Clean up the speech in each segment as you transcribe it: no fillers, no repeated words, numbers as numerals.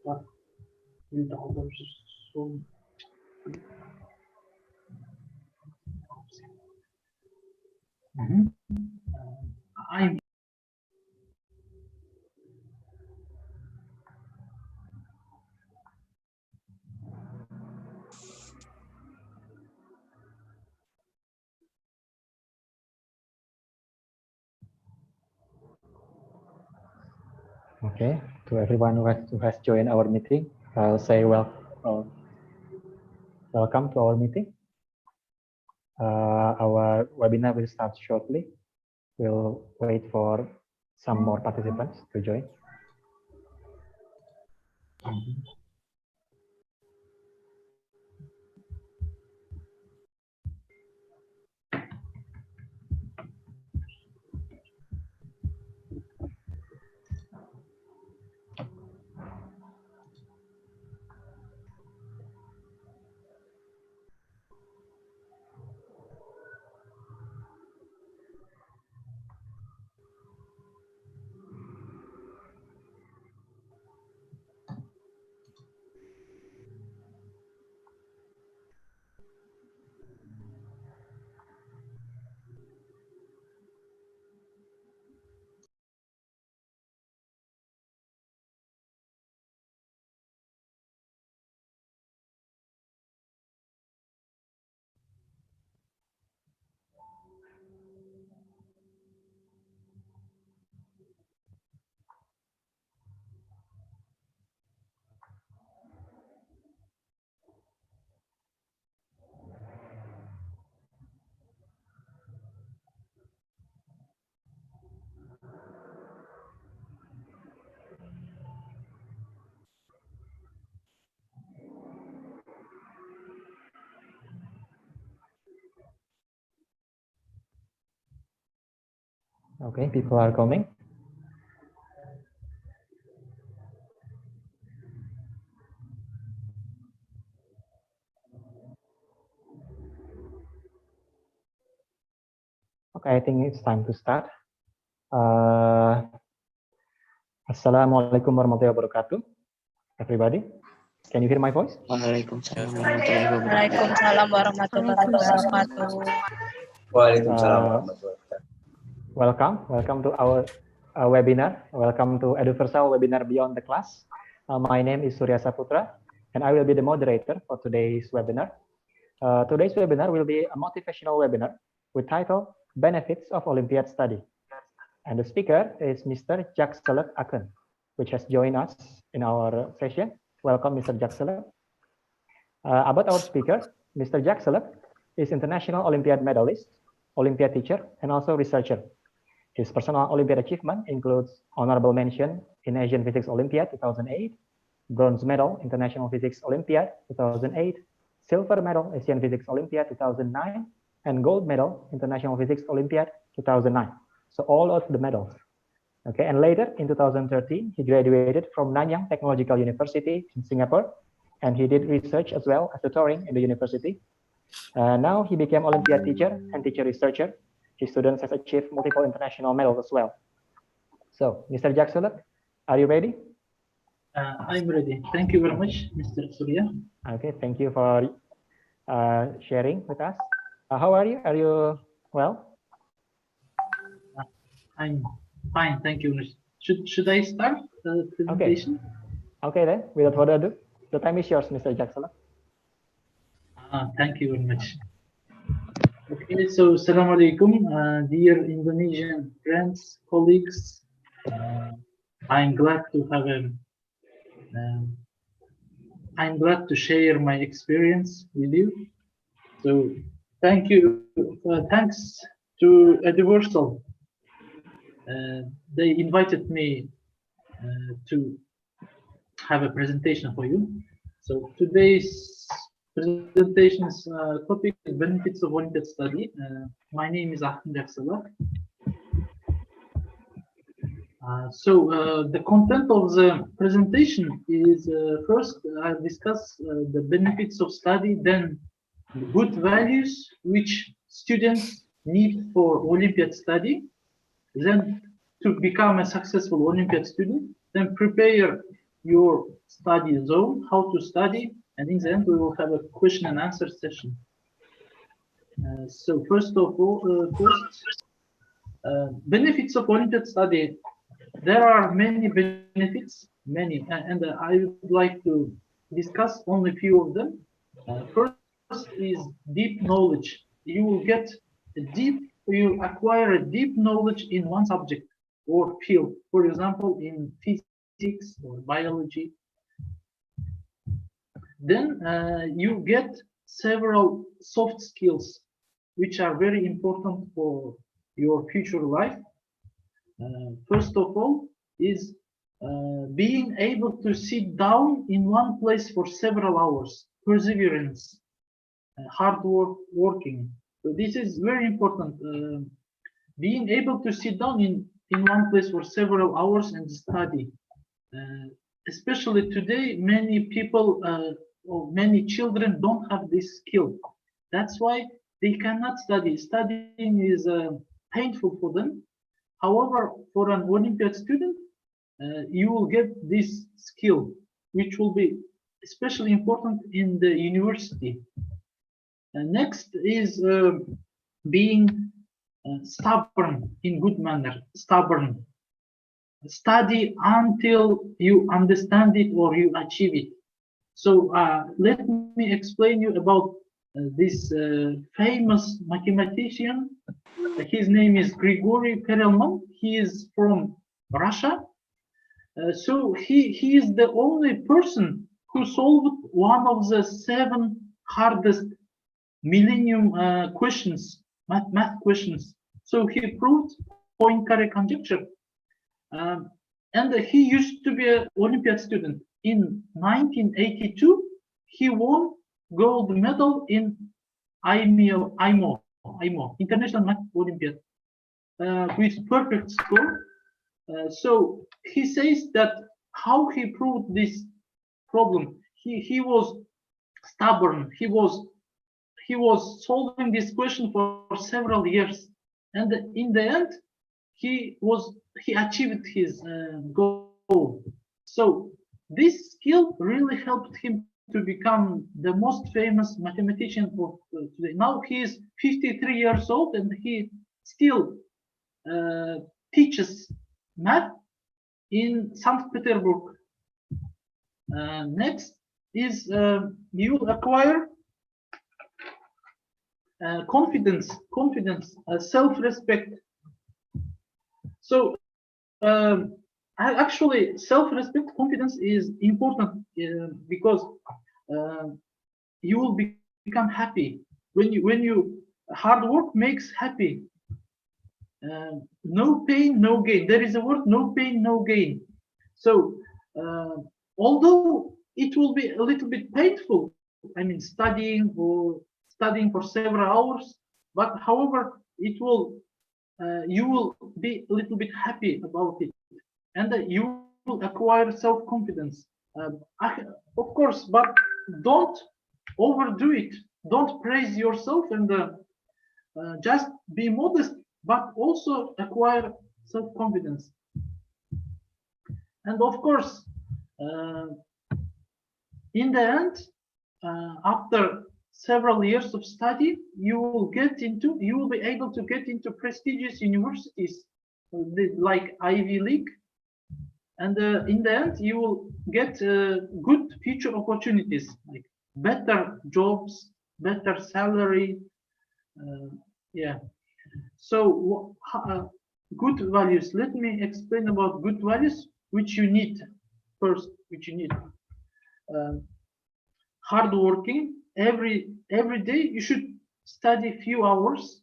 I'm Okay, to everyone who has joined our meeting, I'll say welcome to our meeting. Our webinar will start shortly. We'll wait for some more participants to join. Okay, people are coming. Okay, I think it's time to start. Assalamualaikum warahmatullahi wabarakatuh, everybody. Can you hear my voice? Waalaikumsalam warahmatullahi wabarakatuh. Welcome to our webinar. Welcome to Eduversal webinar Beyond the Class. My name is Surya Saputra, and I will be the moderator for today's webinar. Today's webinar will be a motivational webinar with title Benefits of Olympiad Study. And the speaker is Mr. Zhagsalag Akhyn, which has joined us in our session. Welcome, Mr. Zhagsalag. About our speaker, Mr. Zhagsalag is international Olympiad medalist, Olympiad teacher, and also researcher. His personal Olympiad achievement includes honorable mention in Asian Physics Olympiad 2008, bronze medal International Physics Olympiad 2008, silver medal Asian Physics Olympiad 2009, and gold medal International Physics Olympiad 2009. So all of the medals. Okay, and later in 2013, he graduated from Nanyang Technological University in Singapore, and he did research as well as tutoring in the university. Now he became Olympiad teacher and teacher researcher. His students have achieved multiple international medals as well. So, Mr. Zhagsalag, are you ready? I'm ready. Thank you very much, Mr. Surya. Okay, thank you for sharing with us. How are you? Are you well? I'm fine, thank you. Should I start the presentation? Okay then, without further ado, the time is yours, Mr. Zhagsalag. Thank you very much. Okay, so Assalamu alaikum, dear Indonesian friends, colleagues. I'm glad to share my experience with you. So thank you. Thanks to Eduversal. They invited me to have a presentation for you. So today's presentation's topic is benefits of Olympiad study. My name is Akhyn. The content of the presentation is first I'll discuss the benefits of study, then good values which students need for Olympiad study, then to become a successful Olympiad student, then prepare your study zone, how to study, and in the end we will have a question and answer session. So first of all, benefits of Olympiad study. There are many benefits, and I would like to discuss only a few of them. First is deep knowledge. You will acquire a deep knowledge in one subject or field. For example, in physics or biology. Then you get several soft skills, which are very important for your future life. First of all is being able to sit down in one place for several hours, perseverance, hard working. So this is very important. Being able to sit down in one place for several hours and study. Especially today, many people or many children don't have this skill. That's why they cannot study. Studying is painful for them. However, for an Olympiad student, you will get this skill, which will be especially important in the university. Next is being stubborn in good manner, stubborn. Study until you understand it or you achieve it. So let me explain you about this famous mathematician. His name is Grigory Perelman. He is from Russia. So he is the only person who solved one of the 7 hardest millennium questions, math questions. So he proved Poincare conjecture. And he used to be an Olympiad student. In 1982, he won gold medal in IMO, International Math Olympiad, with perfect score. So he says that how he proved this problem. He was stubborn. He was solving this question for several years, and in the end, he achieved his goal. So this skill really helped him to become the most famous mathematician of today. Now he is 53 years old and he still teaches math in St. Petersburg. Next is you acquire confidence, self-respect. So actually, self-respect, confidence is important because you will become happy when you hard work makes happy. No pain, no gain. There is a word, no pain, no gain. So although it will be a little bit painful, I mean, studying for several hours, but however, it will you will be a little bit happy about it, and you will acquire self-confidence. Of course, but don't overdo it. Don't praise yourself and just be modest, but also acquire self-confidence. And of course, in the end, after several years of study, you will be able to get into prestigious universities like Ivy League, and in the end, you will get good future opportunities, like better jobs, better salary. Yeah. So good values. Let me explain about good values, which you need first. Hard working. Every day you should study a few hours.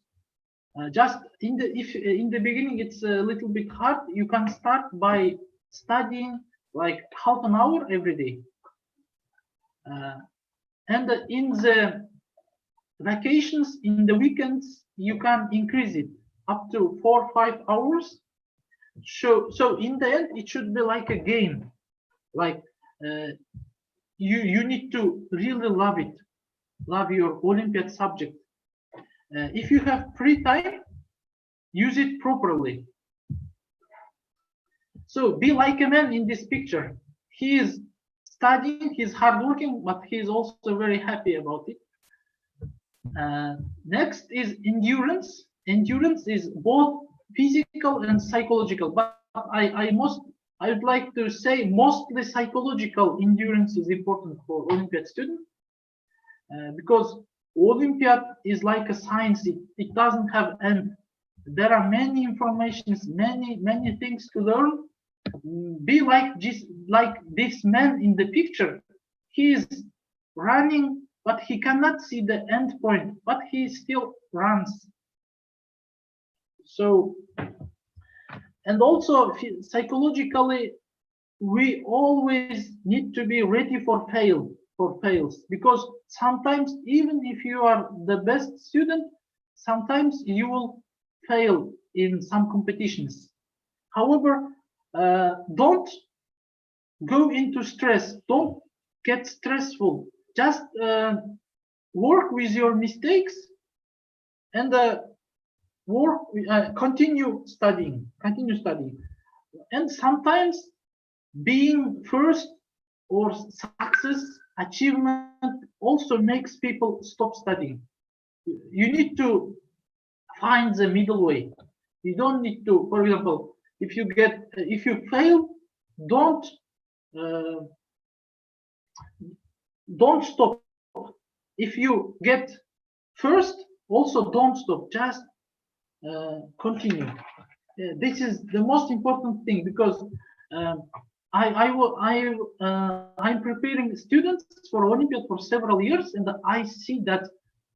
Just in the beginning it's a little bit hard. You can start by studying like half an hour every day, and in the vacations, in the weekends, you can increase it up to 4 or 5 hours. So in the end, it should be like a game. Like you need to really love it, love your Olympiad subject. If you have free time, use it properly. So be like a man in this picture. he is studying, he's hardworking, but he is also very happy about it. Next is endurance. Endurance is both physical and psychological, but I would like to say mostly psychological endurance is important for Olympiad students, because Olympiad is like a science. It doesn't have end. There are many informations, many things to learn. Be like this man in the picture. He is running, but he cannot see the end point, but he still runs. So, and also psychologically, we always need to be ready for fails, because sometimes even if you are the best student, sometimes you will fail in some competitions. However, don't go into stress, don't get stressful, just work with your mistakes and continue studying. And sometimes being first or success achievement also makes people stop studying. You need to find the middle way. You don't need to, for example, if you fail, don't stop. If you get first, also don't stop, just continue. This is the most important thing, because I'm preparing students for Olympiad for several years, and I see that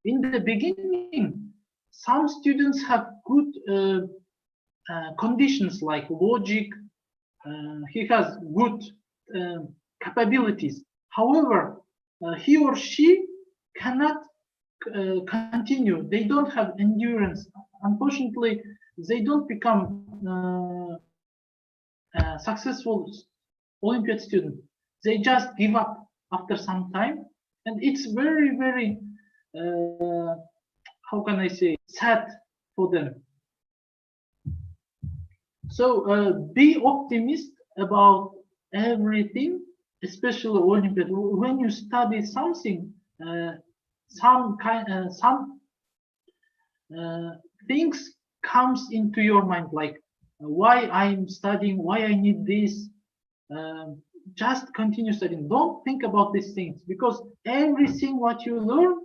in the beginning, some students have good conditions like logic. He has good capabilities. However, he or she cannot continue. They don't have endurance. Unfortunately, they don't become successful Olympiad student. They just give up after some time, and it's very, very how can I say, sad for them. So be optimist about everything, especially Olympiad. When you study something, some things comes into your mind, like why I'm studying, why I need this. Just continue studying. Don't think about these things, because everything what you learn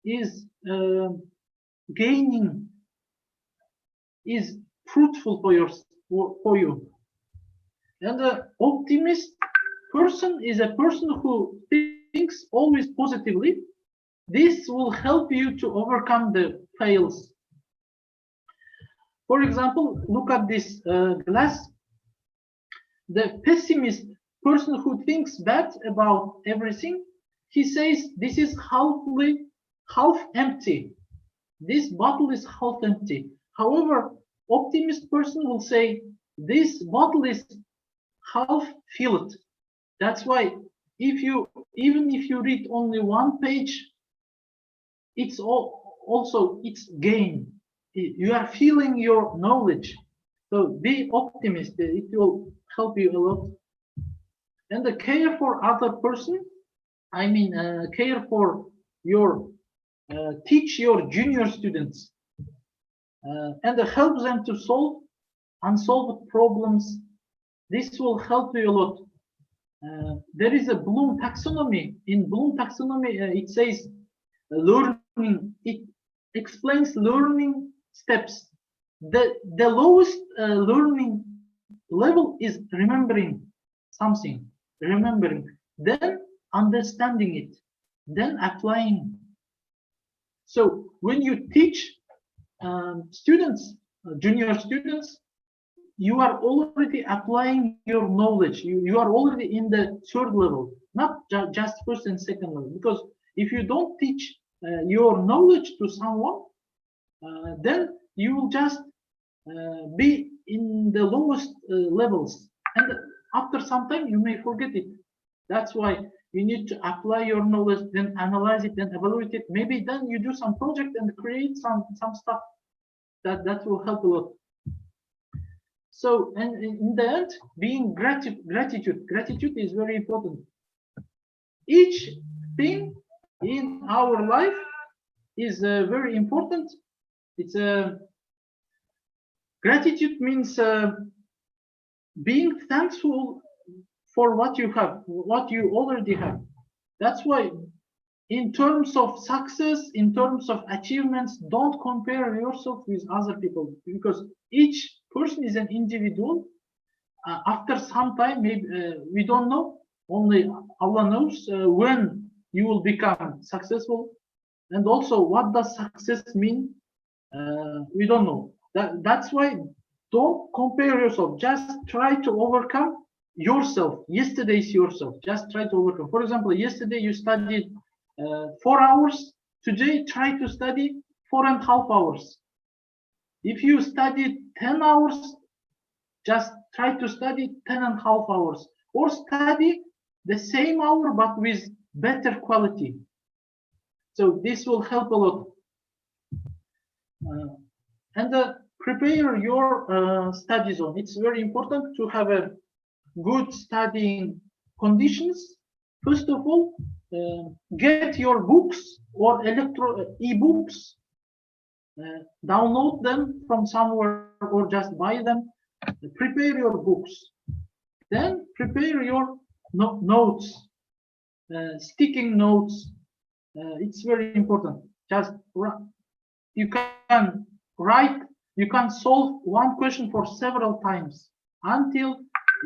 is gaining, is fruitful for you. And an optimist person is a person who thinks always positively. This will help you to overcome the fails. For example, look at this glass. The pessimist person who thinks bad about everything, he says this is half empty. This bottle is half empty. However, optimist person will say this bottle is half filled. That's why even if you read only one page, it's it's gain. You are feeling your knowledge. So be optimist. It will help you a lot. And the care for other person, I mean care for your teach your junior students and help them to solve unsolved problems. This will help you a lot. There is a Bloom taxonomy. In Bloom taxonomy, it says learning. It explains learning steps. The lowest learning level is remembering something, then understanding it, then applying. So when you teach students, junior students, you are already applying your knowledge. You are already in the third level, not just first and second level. Because if you don't teach your knowledge to someone, then you will just be in the lowest levels, and after some time you may forget it. That's why you need to apply your knowledge, then analyze it, then evaluate it. Maybe then you do some project and create some stuff that will help a lot. So, and in the end, being gratitude is very important. Each thing in our life is very important. It's gratitude means being thankful for what you have, what you already have. That's why, in terms of success, in terms of achievements, don't compare yourself with other people, because each person is an individual. After some time, maybe we don't know, only Allah knows when you will become successful, and also what does success mean. We don't know. That's why don't compare yourself. Just try to overcome yourself. Yesterday's yourself. Just try to overcome. For example, yesterday you studied 4 hours. Today, try to study 4.5 hours. If you studied 10 hours, just try to study 10.5 hours, or study the same hour but with better quality. So this will help a lot. And prepare your study zone. It's very important to have a good studying conditions. First of all, get your books or e-books, download them from somewhere or just buy them. Prepare your books. Then prepare your notes, sticking notes. It's very important. Just you can write, you can solve one question for several times until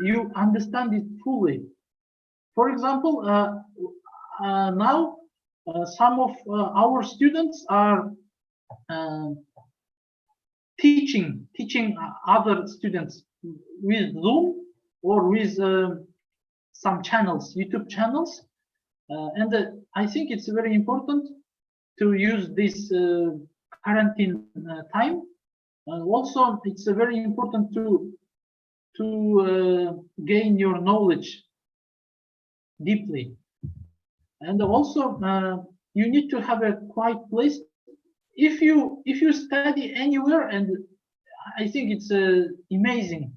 you understand it fully. For example, now some of our students are teaching other students with Zoom or with some channels, YouTube channels, and I think it's very important to use this quarantine time. Also, it's very important to gain your knowledge deeply, and also you need to have a quiet place. If you study anywhere, and I think it's amazing.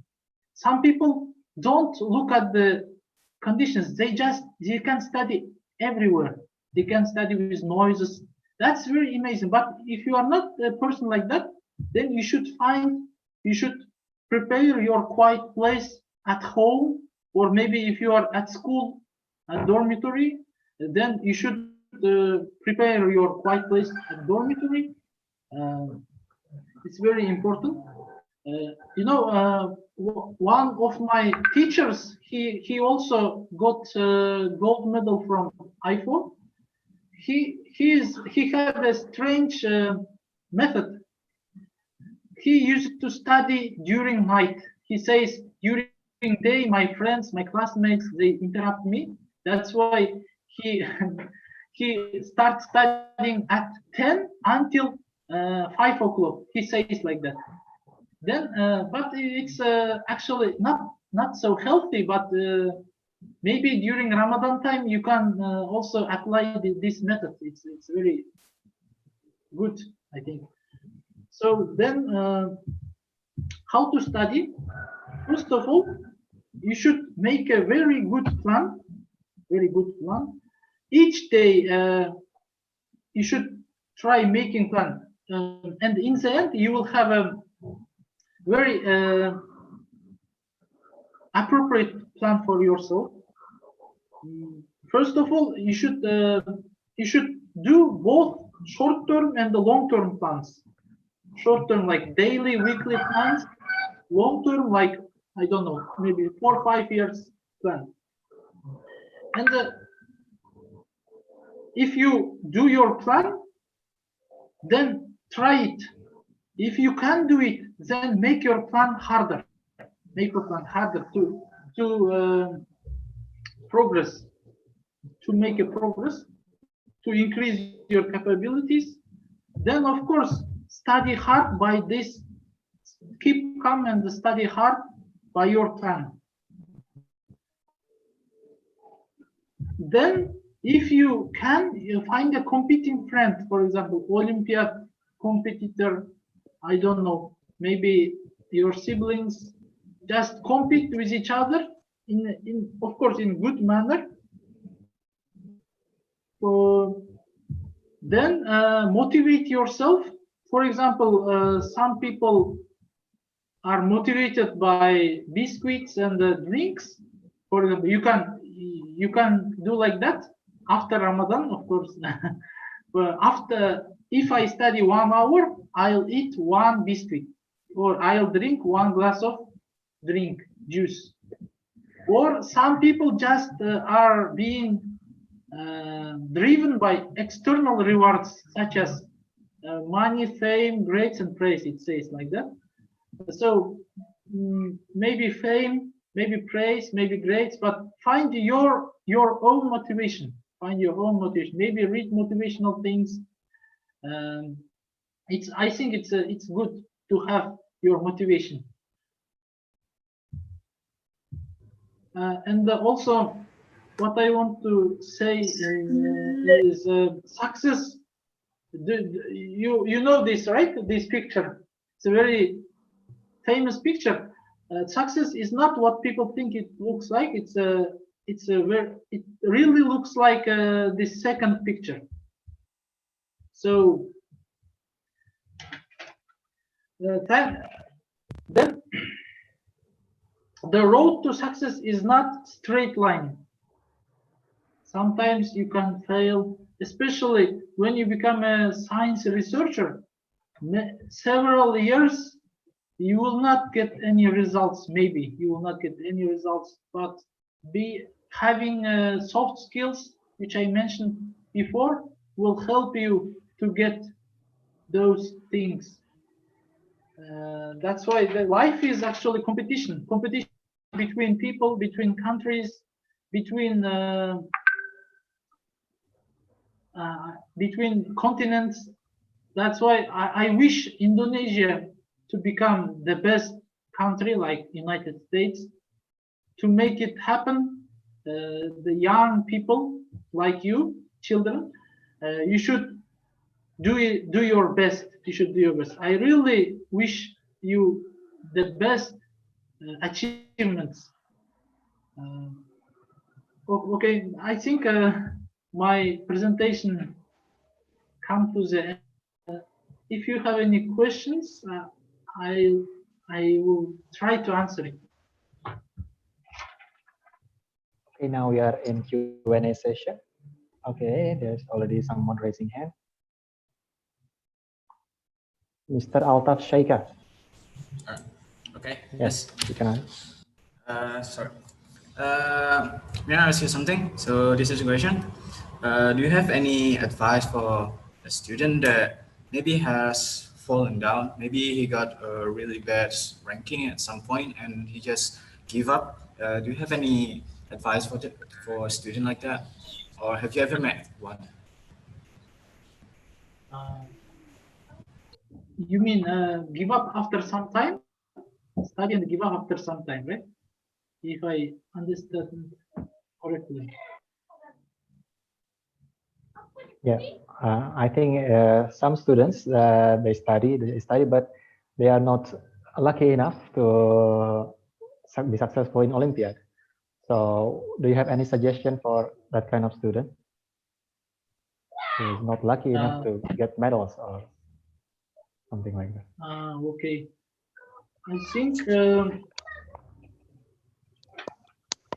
Some people don't look at the conditions. They can study everywhere. They can study with noises. That's very amazing. But if you are not a person like that, then you should prepare your quiet place at home, or maybe if you are at school, at dormitory, then you should prepare your quiet place at dormitory. It's very important. You know, one of my teachers, he also got gold medal from I4. He had a strange method. He used to study during night. He says during day, my friends, my classmates, they interrupt me. That's why he he starts studying at 10 until 5 o'clock. He says like that. Then, but it's actually not so healthy. But maybe during Ramadan time you can also apply this method. It's very good, I think. So then, how to study? First of all, you should make a very good plan. Very good plan. Each day, you should try making plan, and in the end, you will have a very appropriate plan for yourself. First of all, you should do both short-term and the long-term plans. Short-term like daily, weekly plans. Long-term like, I don't know, maybe 4 or 5 years plan. And if you do your plan, then try it. If you can do it, then make your plan harder. Make your plan harder to progress, to make a progress, to increase your capabilities. Then, of course, study hard by this. Keep calm and study hard by your plan. Then, if you can, you find a competing friend, for example, Olympiad competitor, I don't know, maybe your siblings, just compete with each other in of course in good manner. Then motivate yourself. For example, some people are motivated by biscuits and drinks. For example, you can do like that after Ramadan, of course. But if I study 1 hour, I'll eat 1 biscuit, or I'll drink 1 glass of juice. Or some people just are being driven by external rewards such as money, fame, grades, and praise. It says like that. So maybe fame, maybe praise, maybe grades, but find your own motivation. Find your own motivation. Maybe read motivational things. I think it's good to have your motivation. And also, what I want to say is success. You know this, right? This picture. It's a very famous picture. Success is not what people think it looks like. It really looks like this second picture. So then the road to success is not straight line. Sometimes you can fail, especially when you become a science researcher. Several years you will not get any results. Maybe you will not get any results, but having soft skills, which I mentioned before, will help you to get those things. That's why the life is actually competition between people, between countries, between continents. That's why I wish Indonesia to become the best country like United States. To make it happen, the young people like you, children, you should do your best. You should do your best. I really wish you the best achievements. Okay, I think my presentation come to the end. If you have any questions, I will try to answer it. Okay, now we are in Q&A session. Okay, there's already someone raising hand. Mr. Altaf Shaika. Okay. Yes, you can. Sorry. May I ask you something? So this is a question. Do you have any advice for a student that maybe has fallen down? Maybe he got a really bad ranking at some point and he just give up. Do you have any advice for a student like that? Or have you ever met one? You mean give up after some time? Study and give up after some time, right? If I understand correctly. Yeah, I think some students they study, but they are not lucky enough to be successful in Olympiad. So, do you have any suggestion for that kind of student who is not lucky enough to get medals or something like that? Okay, I think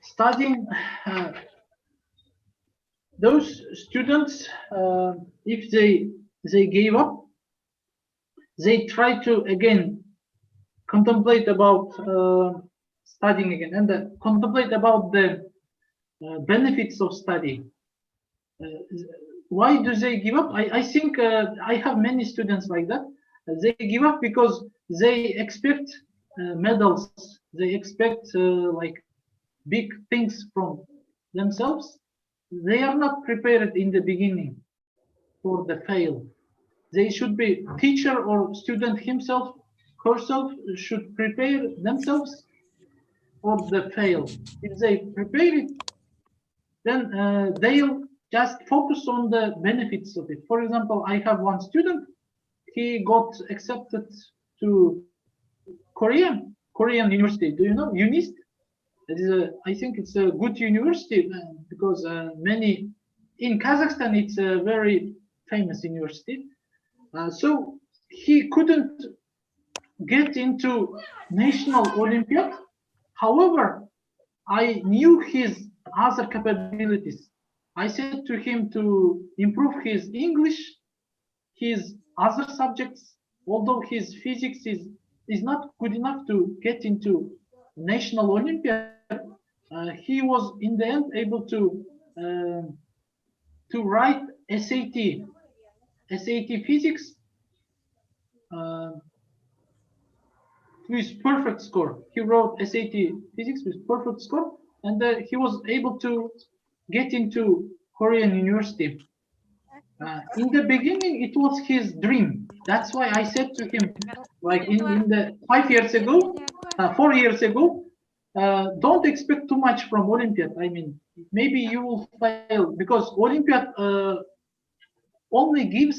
studying. Those students, if they gave up, they try to again contemplate about studying again and contemplate about the benefits of study. Why do they give up? I think I have many students like that. They give up because they expect medals. They expect like big things from themselves. They are not prepared in the beginning for the fail. They should be teacher or student himself, herself should prepare themselves for the fail. If they prepare it, then they'll just focus on the benefits of it. For example, I have one student, he got accepted to Korea Korean university. Do you know UNIST? It is I think it's a good university because many in Kazakhstan it's a very famous university. So he couldn't get into national Olympiad. However, I knew his other capabilities. I said to him to improve his English, his other subjects, although his physics is not good enough to get into national Olympiad, he was in the end able to write SAT physics with perfect score. He wrote SAT physics with perfect score, and he was able to get into Korean university. In the beginning, it was his dream. That's why I said to him, like in the 5 years ago, 4 years ago, don't expect too much from Olympiad. I mean, maybe you will fail because Olympiad only gives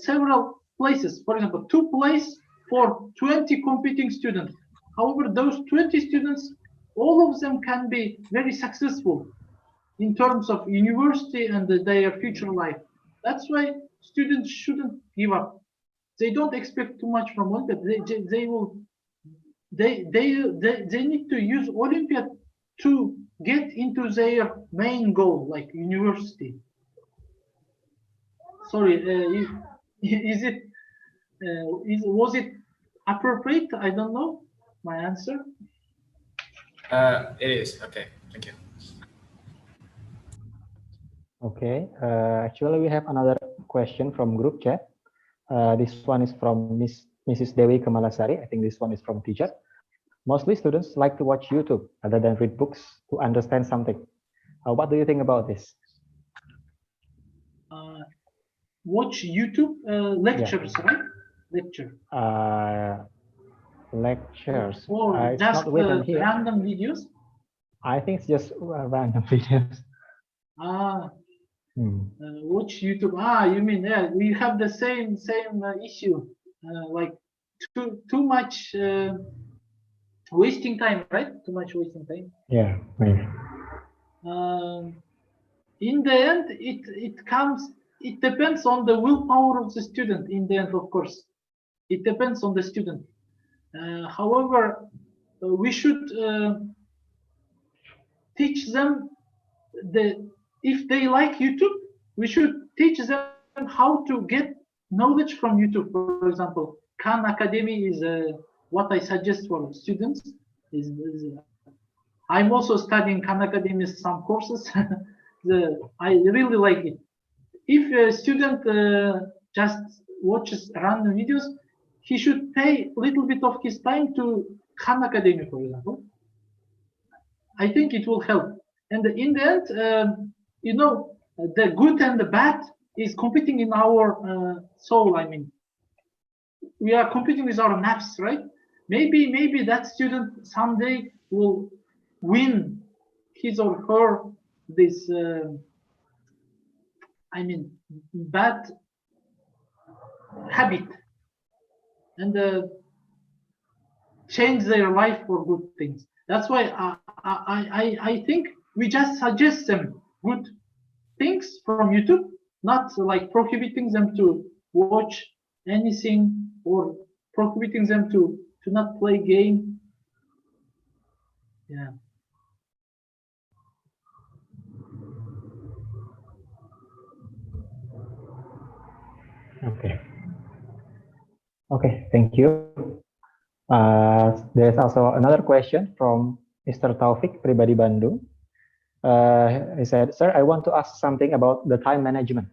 several places. For example, 2 places for 20 competing students. However, those 20 students, all of them can be very successful in terms of university and their future life. That's why students shouldn't give up. They don't expect too much from Olympiad. They need to use Olympiad to get into their main goal, like university. Sorry, was it appropriate? I don't know my answer. It is. Okay, thank you. Okay, actually we have another question from group chat. This one is from Mrs. Dewi Kamalasari. I think this one is from teacher. Mostly students like to watch YouTube rather than read books to understand something. What do you think about this? Watch YouTube lectures, yeah. Right? Lecture. Lectures. Or just random videos? I think it's just random videos. Watch YouTube. You mean we have the same issue, like too much wasting time, right? Too much wasting time. Yeah. Maybe. In the end, it depends on the willpower of the student. In the end, of course, it depends on the student. However, we should teach them if they like YouTube, we should teach them how to get knowledge from YouTube. For example, Khan Academy is what I suggest for students. I'm also studying Khan Academy some courses. I really like it. If a student just watches random videos, he should pay a little bit of his time to Khan Academy, for example. I think it will help. And in the end, you know, the good and the bad is competing in our soul. I mean, we are competing with our maps, right? Maybe that student someday will win his or her this, I mean, bad habit and change their life for good things. That's why I think we just suggest them good things from YouTube, not like prohibiting them to watch anything or prohibiting them to not play game. Yeah. Okay. Okay, thank you. There's also another question from Mr. Taufik, Pribadi Bandung. He said, "Sir, I want to ask something about the time management.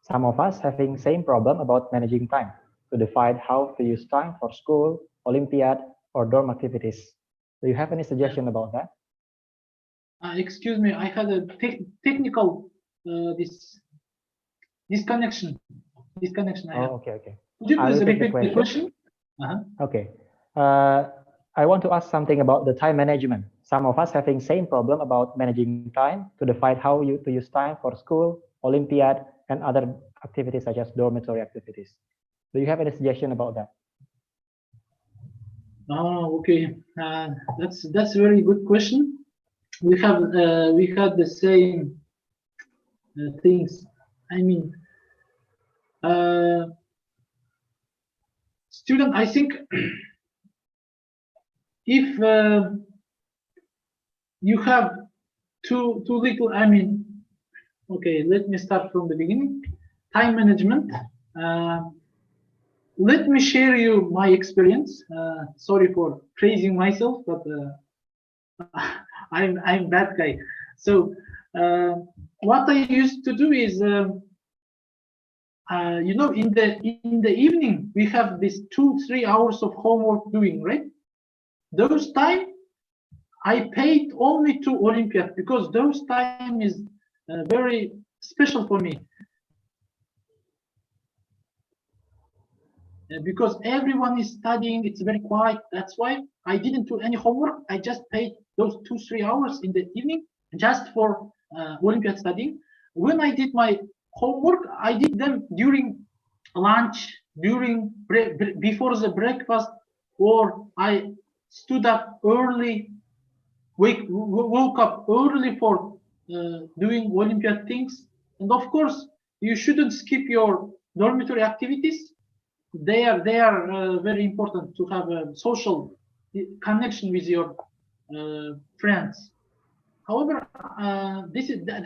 Some of us having same problem about managing time to decide how to use time for school, Olympiad, or dorm activities. Do you have any suggestion about that?" Excuse me, I had a technical disconnection. Oh, okay. Could you please repeat the question? Okay. I want to ask something about the time management. Some of us having same problem about managing time to decide how to use time for school, Olympiad, and other activities such as dormitory activities. Do you have any suggestion about that? Oh, okay. That's a very good question. We had the same things. I mean, student. I think if you have too little. I mean, okay. Let me start from the beginning. Time management. Let me share you my experience. Sorry for praising myself, but I'm that guy. So what I used to do is, you know, in the evening we have this 2-3 hours of homework doing, right? Those time I paid only to Olympiad because those time is very special for me. Because everyone is studying, it's very quiet. That's why I didn't do any homework. I just paid those 2-3 hours in the evening just for Olympiad studying. When I did my homework, I did them during lunch, during before the breakfast, or I stood up early, woke up early for doing Olympiad things. And of course, you shouldn't skip your dormitory activities. They are very important to have a social connection with your friends. However,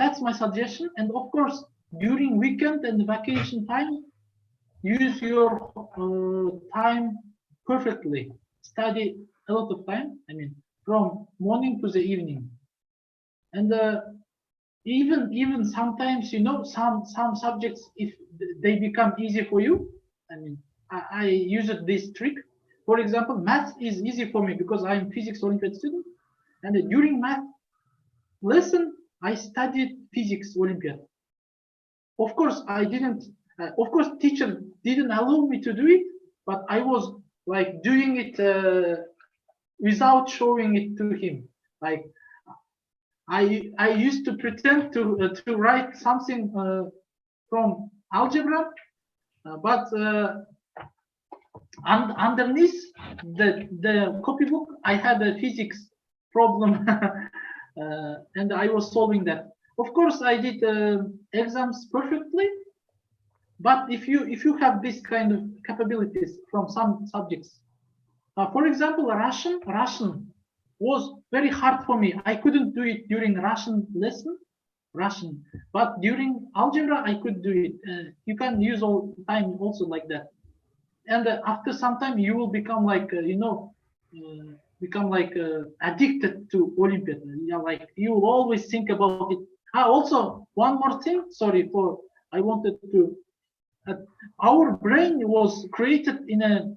that's my suggestion. And of course, during weekend and vacation time, use your time perfectly. Study a lot of time. I mean, from morning to the evening. And even sometimes, you know, some subjects, if they become easy for you, I mean, I use this trick. For example, math is easy for me because I'm physics Olympiad student, and during math lesson I studied physics Olympiad. Of course, I didn't. Of course, teacher didn't allow me to do it, but I was like doing it without showing it to him. Like I used to pretend to write something from algebra, but underneath the copybook I had a physics problem, and I was solving that. Of course, I did exams perfectly, but if you have this kind of capabilities from some subjects, for example, Russian was very hard for me. I couldn't do it during Russian lesson, but during algebra I could do it. You can use all time also like that. And after some time you will become like you know, addicted to Olympiad. Yeah, like you will always think about it. Also one more thing. Sorry for I wanted to. Our brain was created in an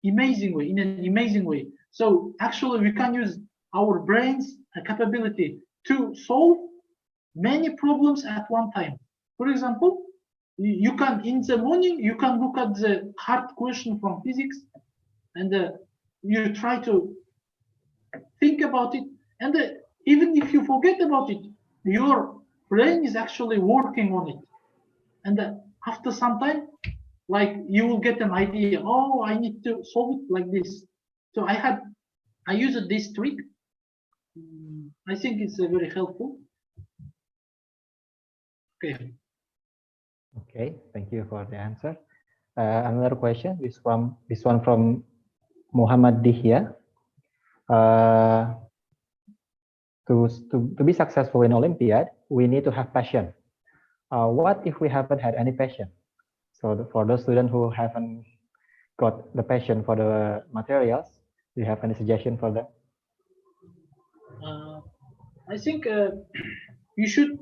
amazing way. So actually we can use our brain's capability to solve many problems at one time. For example, you can in the morning you can look at the hard question from physics, and you try to think about it, and even if you forget about it, your brain is actually working on it, and after some time, like you will get an idea. Oh, I need to solve it like this. So I used this trick. I think it's very helpful. Okay. Okay, thank you for the answer. Another question is from this one from Muhammad Dihya. To be successful in Olympiad, we need to have passion. What if we haven't had any passion? So for those students who haven't got the passion for the materials, do you have any suggestion for them? I think you should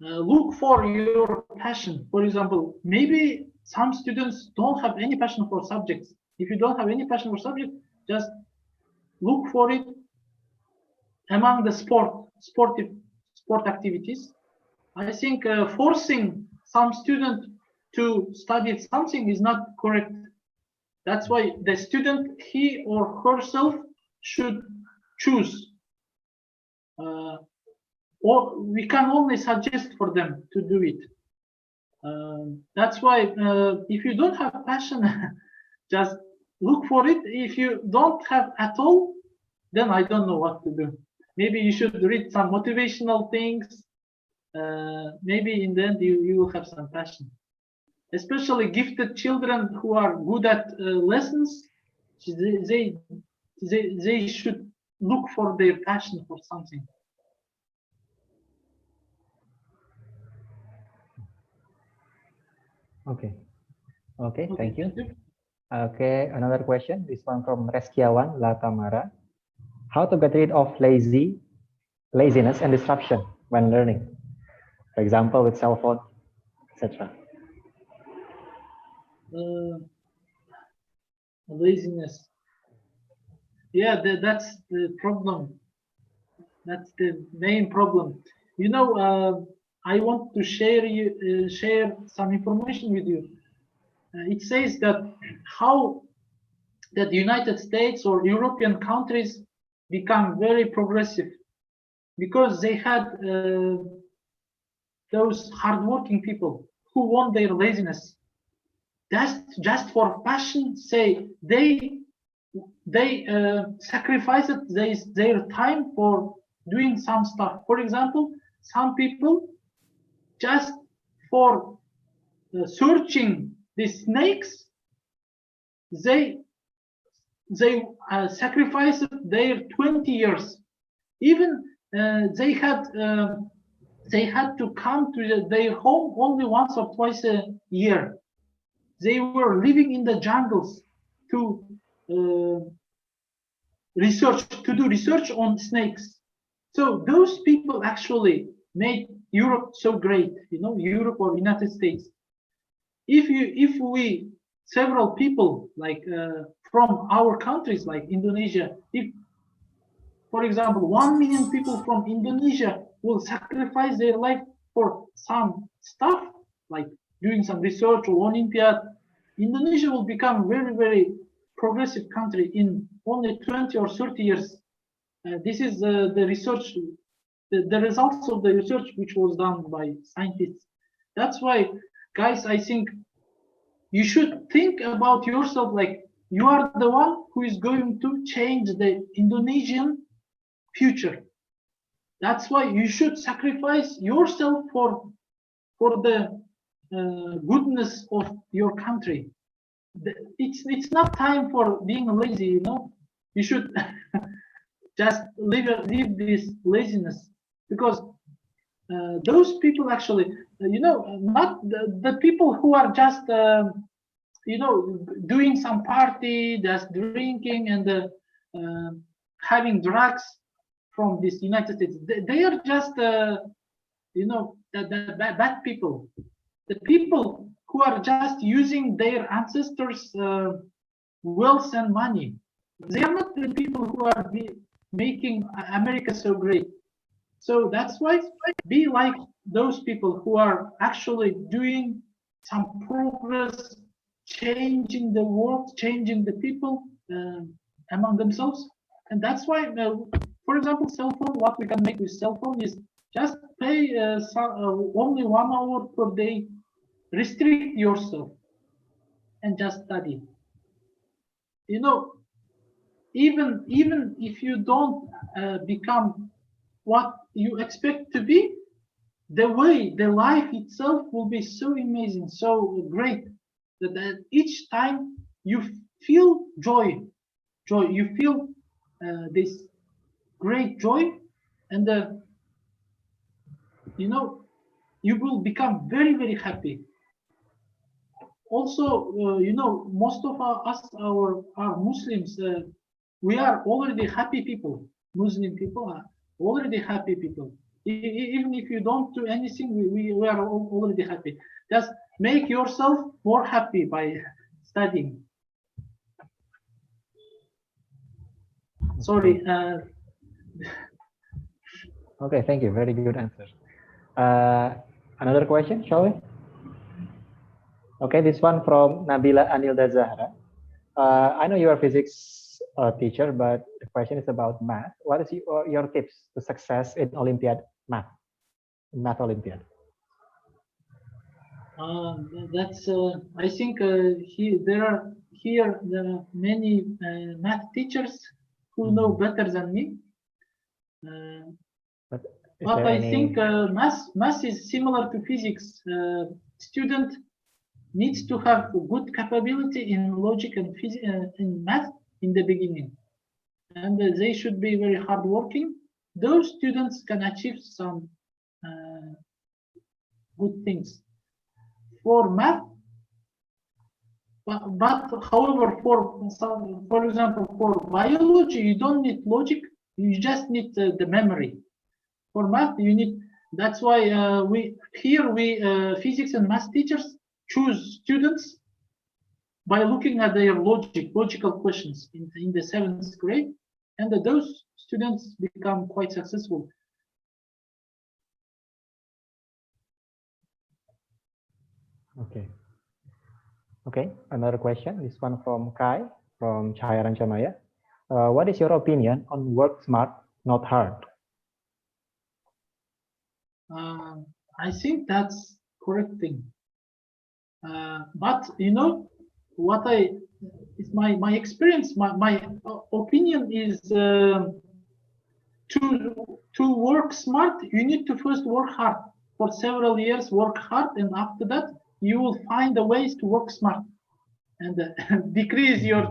look for your passion. For example, maybe some students don't have any passion for subjects. If you don't have any passion for subject, just look for it among the sport activities. I think forcing some student to study something is not correct. That's why the student, he or herself, should choose. Or we can only suggest for them to do it. That's why if you don't have passion, just look for it. If you don't have at all, then I don't know what to do. Maybe you should read some motivational things. Maybe in the end you will have some passion. Especially gifted children who are good at lessons, they should look for their passion for something. Okay. Okay, thank you. Okay, another question. This one from Reskiawan Latamara. How to get rid of laziness and disruption when learning? For example, with cell phone, etc. Laziness. Yeah, that's the problem. That's the main problem. You know, I want to share some information with you. It says that how that the United States or European countries become very progressive because they had those hardworking people who want their laziness. That's just for passion. Say they sacrificed their time for doing some stuff. For example, some people just for searching the snakes, they sacrificed their 20 years. Even they had to come to their home only once or twice a year. They were living in the jungles to do research on snakes. So those people actually made Europe so great, you know, Europe or United States. If we several people like from our countries like Indonesia, if for example 1 million people from Indonesia will sacrifice their life for some stuff like doing some research or Olympiad, Indonesia will become very, very progressive country in only 20 or 30 years. This is the research, the results of the research which was done by scientists. That's why, guys, I think you should think about yourself like you are the one who is going to change the Indonesian future. That's why you should sacrifice yourself for the goodness of your country. It's not time for being lazy, you know. You should just leave this laziness because those people actually, you know, not the people who are just you know, doing some party, just drinking and having drugs from this United States. They are just you know, the bad people. The people who are just using their ancestors' wealth and money. They are not the people who are making America so great. So that's why be like those people who are actually doing some progress, changing the world, changing the people among themselves. And that's why, for example, cell phone, what we can make with cell phone is just pay only 1 hour per day, restrict yourself and just study. You know, even if you don't become what you expect to be, the life itself will be so amazing, so great that each time you feel joy, you feel this great joy, and you know, you will become very, very happy. Also, you know, most of us are Muslims. We are already happy people. Muslim people are already happy people. Even if you don't do anything, we are already happy. Just make yourself more happy by studying. Sorry. Okay, thank you. Very good answer. Another question, shall we? Okay, this one from Nabila Anilda Zahra. I know you are a physics teacher, but the question is about math. What is your tips to success in Olympiad math Olympiad? That's I think there are here the many math teachers who know better than me. But I think math is similar to physics. Student needs to have good capability in logic and in math in the beginning, and they should be very hardworking. Those students can achieve some good things for math. But however, for example, for biology, you don't need logic. You just need the memory. For math, you need. That's why we physics and math teachers choose students by looking at their logical questions in the 7th grade, and those students become quite successful. Okay. Okay, another question. This one from Kai from Cahaya Rancamaya. What is your opinion on work smart, not hard? I think that's correct thing. But you know what it's my experience, my opinion is to work smart, you need to first work hard for several years, work hard, and after that you will find the ways to work smart and decrease your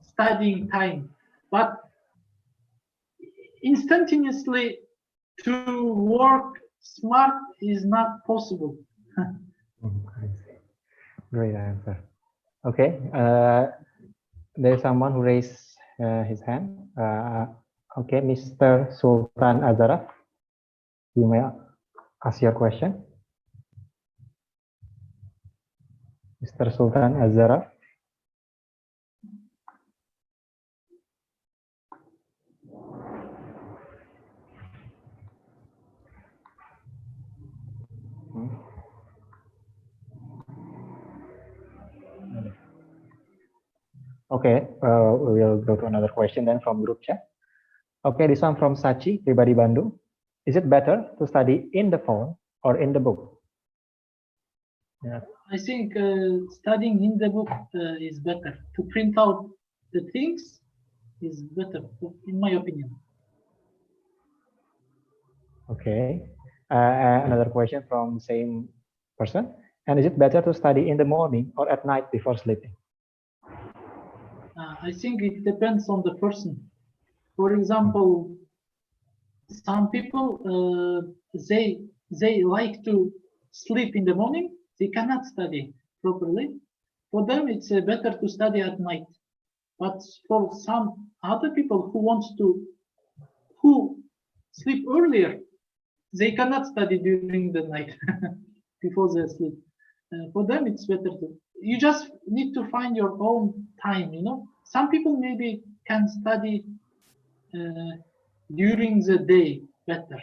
studying time. But instantaneously to work smart is not possible. Great answer. Okay, there's someone who raised his hand. Okay, Mr. Sultan Azara, you may ask your question. Mr. Sultan Azara. Okay, we will go to another question then from group chat. Okay, this one from Sachi, Pribadi Bandung. Is it better to study in the phone or in the book? Yeah. I think studying in the book is better. To print out the things is better, in my opinion. Okay, another question from same person. And is it better to study in the morning or at night before sleeping? I think it depends on the person. For example, some people they like to sleep in the morning. They cannot study properly. For them, it's better to study at night. But for some other people who sleep earlier, they cannot study during the night before they sleep. For them, it's better to. You just need to find your own time. You know, some people maybe can study during the day better.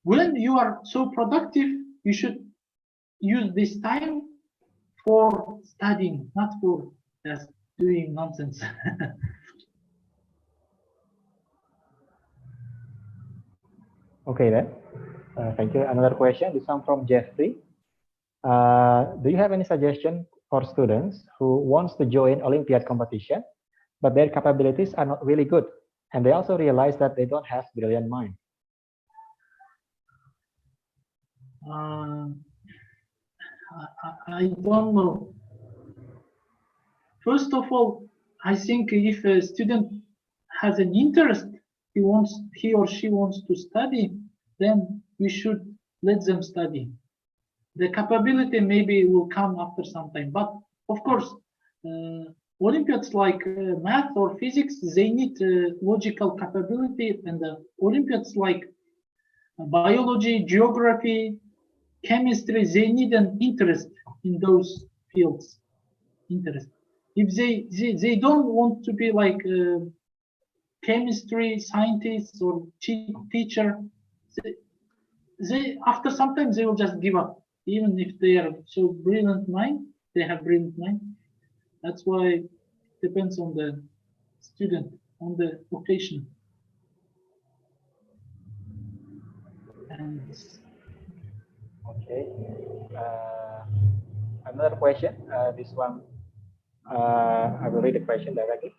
When you are so productive, you should use this time for studying, not for just doing nonsense. Okay then. Thank you. Another question. This one from Jeffrey. Do you have any suggestion for students who wants to join Olympiad competition, but their capabilities are not really good, and they also realize that they don't have brilliant mind? I don't know. First of all, I think if a student has an interest, he or she wants to study, then we should let them study. The capability maybe will come after some time, but of course, Olympiads like math or physics, they need logical capability, and Olympiads like biology, geography, chemistry, they need an interest in those fields. Interest. If they don't want to be like chemistry scientists or teacher, they after some time they will just give up, even if they are so brilliant mind. They have brilliant mind. That's why it depends on the student, on the vocation. And okay. Another question. This one, I will read the question directly.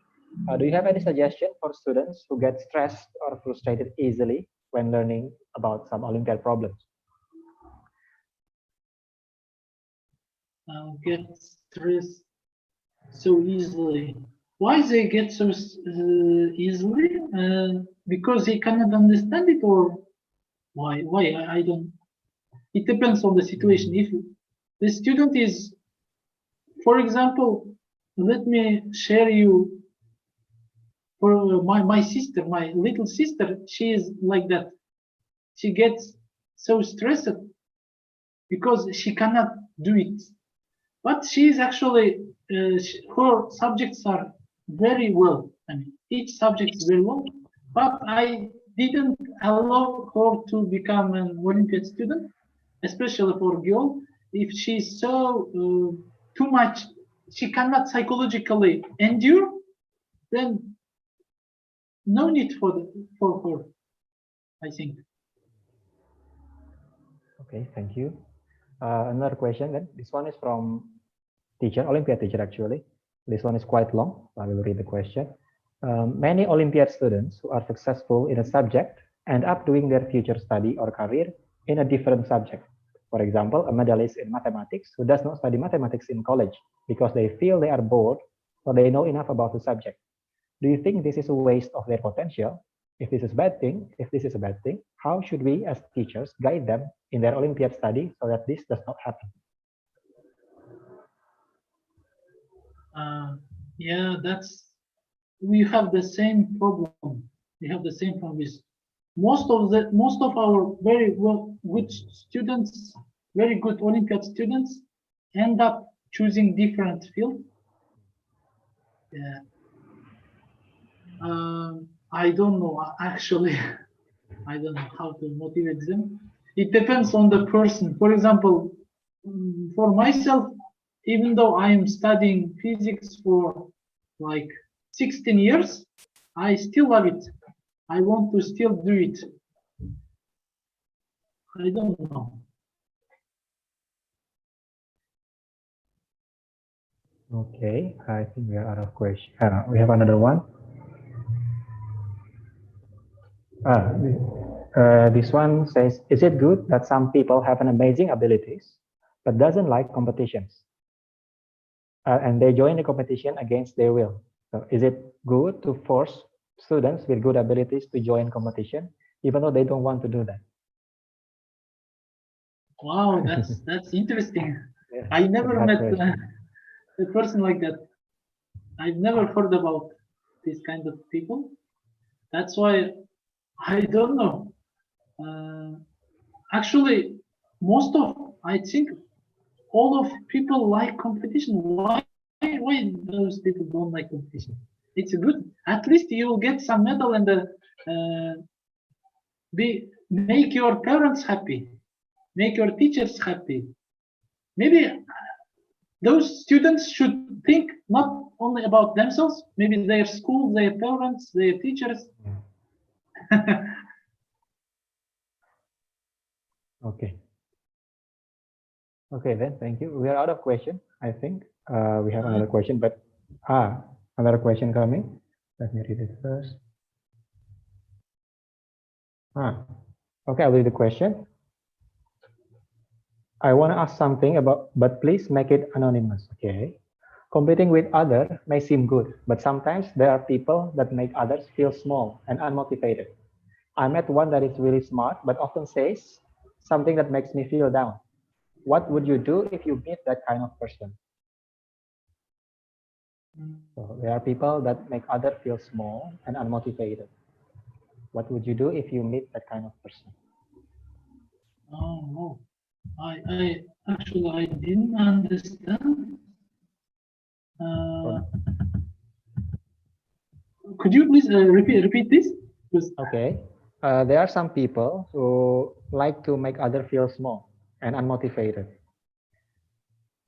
Do you have any suggestion for students who get stressed or frustrated easily when learning about some Olympiad problems? Get stressed so easily. Why they get so easily? Because they cannot understand it, or why? I don't. It depends on the situation. If the student is, for example, let me share you. For my sister, my little sister, she is like that. She gets so stressed because she cannot do it. But she is actually, her subjects are very well. I mean, each subject is very well. But I didn't allow her to become an Olympiad student, especially for girl. If she's so too much, she cannot psychologically endure, then no need for her, I think. Okay, thank you. Another question then. This one is from teacher, Olympiad teacher actually. This one is quite long. I will read the question. Many Olympiad students who are successful in a subject end up doing their future study or career in a different subject. For example, a medalist in mathematics who does not study mathematics in college because they feel they are bored or they know enough about the subject. Do you think this is a waste of their potential? If this is a bad thing, how should we as teachers guide them in their Olympiad study so that this does not happen? Yeah, we have the same problem. We have the same problem with most of our very good students, very good Olympiad students, end up choosing different field. Yeah. I don't know actually. I don't know how to motivate them. It depends on the person. For example, for myself, even though I am studying physics for like 16 years, I still love it. I want to still do it. I don't know. Okay, I think we are out of question. We have another one. This one says, is it good that some people have an amazing abilities but doesn't like competitions? And they join the competition against their will. So is it good to force students with good abilities to join competition, even though they don't want to do that? Wow, that's interesting. Yeah, I never met a person like that. I've never heard about this kind of people. That's why I don't know. Actually, I think all of people like competition. Why those people don't like competition? It's good. At least you will get some medal and make your parents happy, make your teachers happy. Maybe those students should think not only about themselves, maybe their school, their parents, their teachers. Okay. Okay, then, thank you. We are out of question, I think. We have another question, but another question coming. Let me read it first. Okay, I'll read the question. I want to ask something about, but please make it anonymous, okay? Competing with others may seem good, but sometimes there are people that make others feel small and unmotivated. I met one that is really smart, but often says something that makes me feel down. What would you do if you meet that kind of person? So there are people that make others feel small and unmotivated. What would you do if you meet that kind of person? Oh no, I actually I didn't understand. Could you please repeat this? Okay, there are some people who like to make others feel small and unmotivated.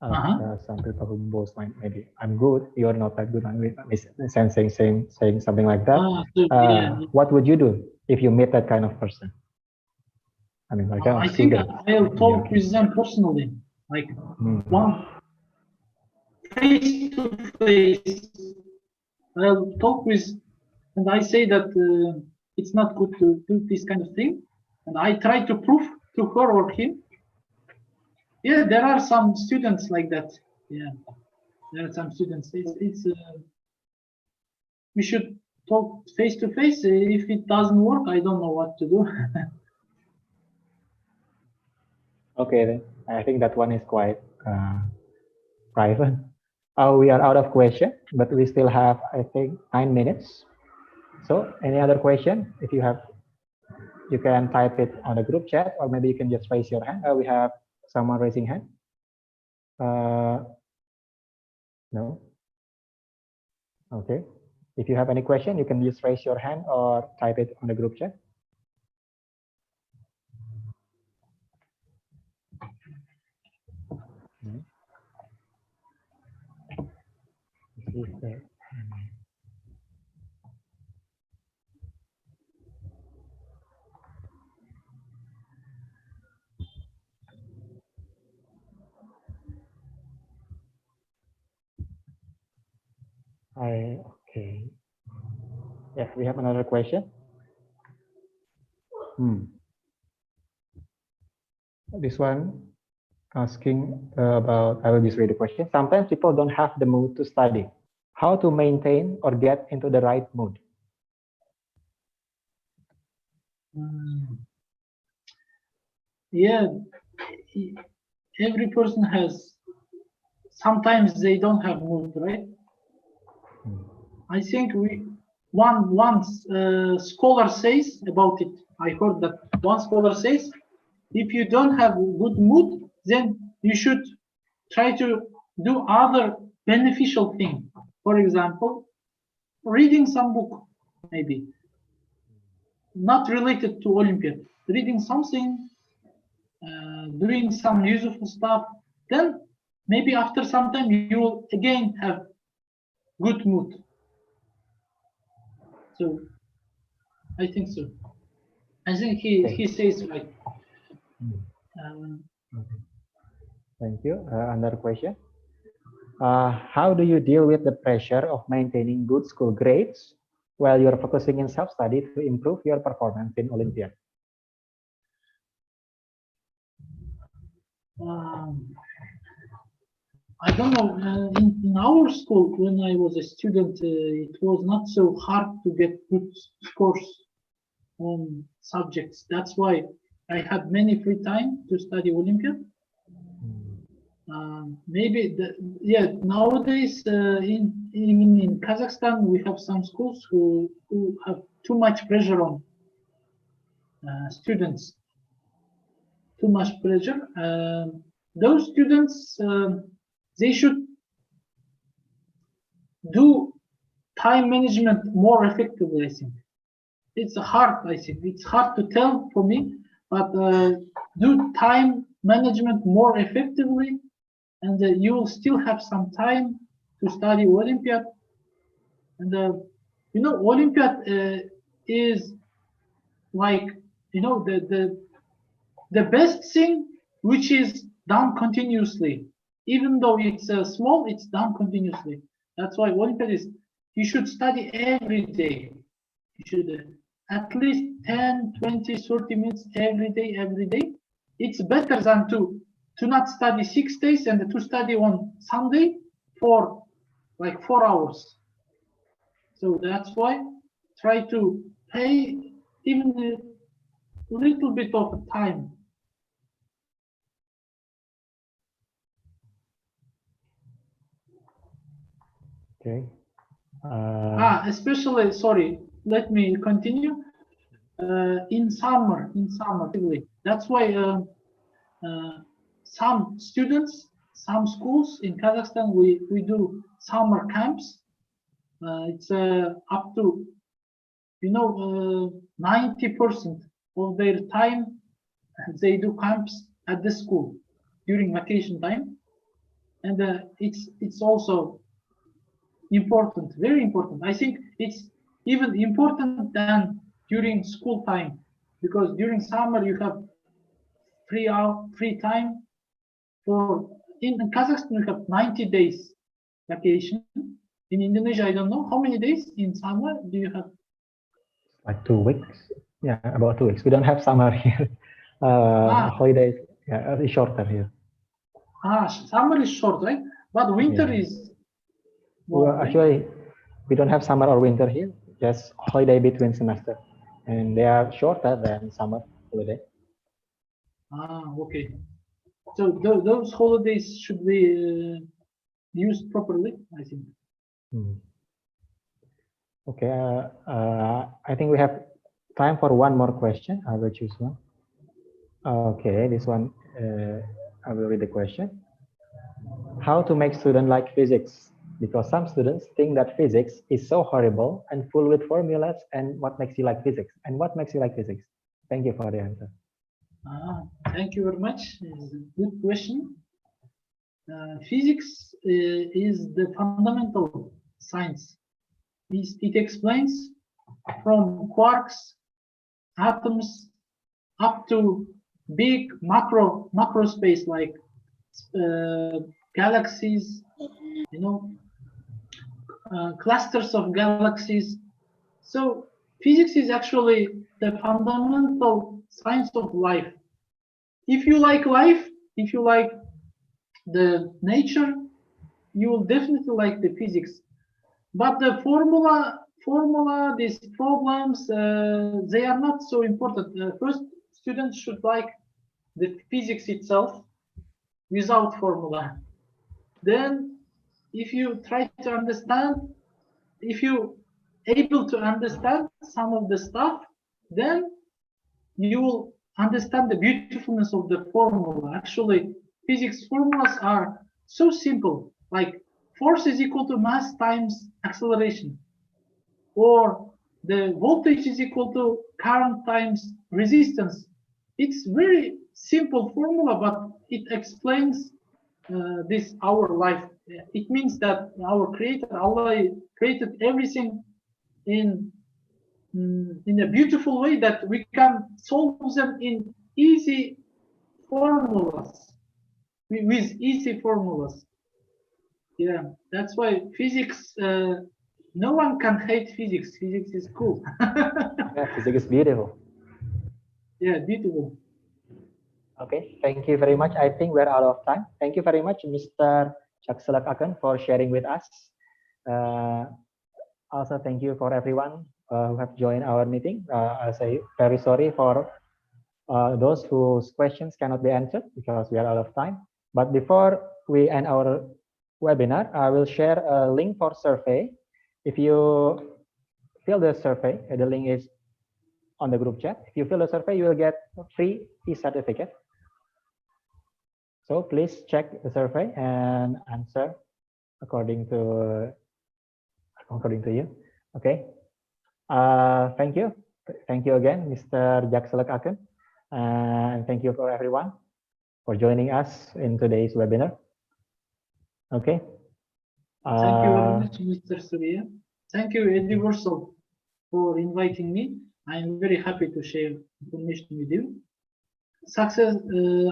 There are some people who boast like, maybe I'm good, you're not that good. Saying something like that. What would you do if you meet that kind of person? I mean, like I think I'll talk with them personally, like face to face. I'll talk with, and I say that it's not good to do this kind of thing, and I try to prove to her or him. Yeah, there are some students like that. Yeah, there are some students. We should talk face to face. If it doesn't work, I don't know what to do. Okay, then I think that one is quite private. We are out of question, but we still have, I think, 9 minutes. So, any other question? If you have, you can type it on the group chat, or maybe you can just raise your hand. We have someone raising hand. No. Okay. If you have any question, you can just raise your hand or type it on the group chat. Okay. Yes, we have another question. This one asking about, I will just read the question. Sometimes people don't have the mood to study. How to maintain or get into the right mood? Yeah, every person has, sometimes they don't have mood, right? I think one scholar says about it. I heard that one scholar says, if you don't have good mood, then you should try to do other beneficial thing. For example, reading some book, maybe not related to Olympiad, reading something, doing some useful stuff. Then maybe after some time you will again have good mood. So I think so. I think he says right. Thank you. Another question. How do you deal with the pressure of maintaining good school grades while you're focusing in self-study to improve your performance in Olympiad? I don't know. In our school, when I was a student, it was not so hard to get good scores on subjects. That's why I had many free time to study Olympiad. Maybe nowadays even in Kazakhstan we have some schools who have too much pressure on students. Too much pressure. Those students they should do time management more effectively. I think it's hard. I think it's hard to tell for me, but do time management more effectively, and you will still have some time to study Olympiad. And you know, Olympiad is like, you know, the best thing which is done continuously. Even though it's small, it's done continuously. That's why Olympiad is, you should study every day. You should at least 10, 20, 30 minutes every day. It's better than to not study 6 days and to study on Sunday for like 4 hours. So that's why try to pay even a little bit of time. Okay. Especially, sorry, let me continue. In summer, that's why some students, some schools in Kazakhstan, we do summer camps. It's up to, you know, 90% of their time they do camps at the school during vacation time, and it's also important, very important. I think it's even important than during school time, because during summer you have free time for, in Kazakhstan you have 90 days vacation. In Indonesia, I don't know how many days in summer do you have? Like 2 weeks. Yeah, about 2 weeks. We don't have summer here. Holidays, yeah, it's shorter here. Summer is short, right? But winter is more, Well, right? actually, we don't have summer or winter here. Just holiday between semester, and they are shorter than summer holiday. Okay. So those holidays should be used properly, I think. Okay, I think we have time for one more question. I will choose one. Okay, this one, I will read the question. How to make students like physics? Because some students think that physics is so horrible and full with formulas, and what makes you like physics? And what makes you like physics? Thank you for the answer. Thank you very much. It's a good question. Physics is the fundamental science. It explains from quarks, atoms, up to big macro space like galaxies, clusters of galaxies. So physics is actually the fundamental science of life. If you like life, if you like the nature, you will definitely like the physics. But the formula, these problems, they are not so important. First, students should like the physics itself without formula. Then, if you try to understand, if you able to understand some of the stuff, then you will understand the beautifulness of the formula. Actually, physics formulas are so simple, like force is equal to mass times acceleration, or the voltage is equal to current times resistance. It's very simple formula, but it explains this our life. It means that our creator Allah created everything in a beautiful way that we can solve them in easy formulas, with easy formulas. Yeah, that's why physics, no one can hate physics. Physics is cool. Yeah, physics is beautiful. Yeah, beautiful. Okay, thank you very much. I think we're out of time. Thank you very much, Mr. Zhagsalag Akhyn, for sharing with us. Also, thank you for everyone who have joined our meeting. I say very sorry for those whose questions cannot be answered because we are out of time. But before we end our webinar, I will share a link for survey. If you fill the survey, the link is on the group chat. If you fill the survey, you will get a free e-certificate. So please check the survey and answer according to you. Okay. Thank you. Thank you again, Mr. Zhagsalag Akhyn. And thank you for everyone for joining us in today's webinar. Okay. Thank you very much, Mr. Surya. Thank you, Eduversal, for inviting me. I am very happy to share information with you. Success.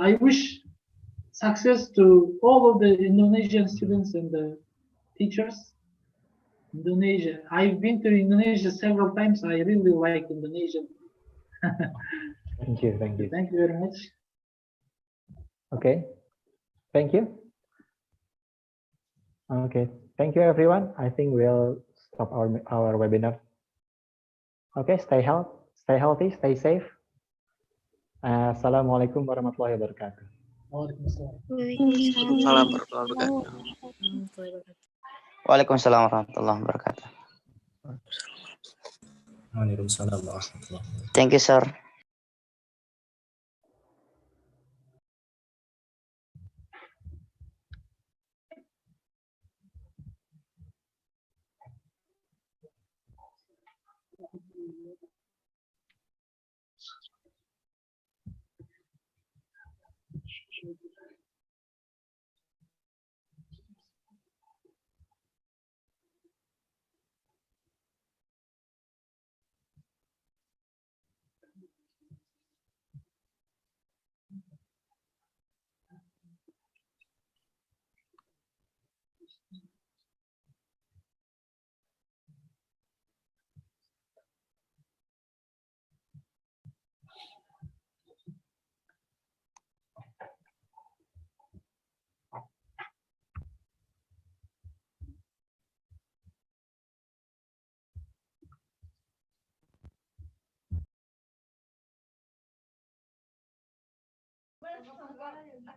I wish success to all of the Indonesian students and the teachers. Indonesia. I've been to Indonesia several times. I really like Indonesia. Thank you. Thank you. Thank you very much. Okay. Thank you. Okay. Thank you, everyone. I think we'll stop our webinar. Okay. Stay healthy, stay safe. Assalamualaikum warahmatullahi wabarakatuh. Waalaikumsalam warahmatullahi wabarakatuh. Thank you, sir.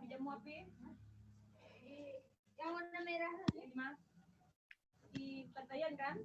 jamu api. Yang warna merah di Patayan kan?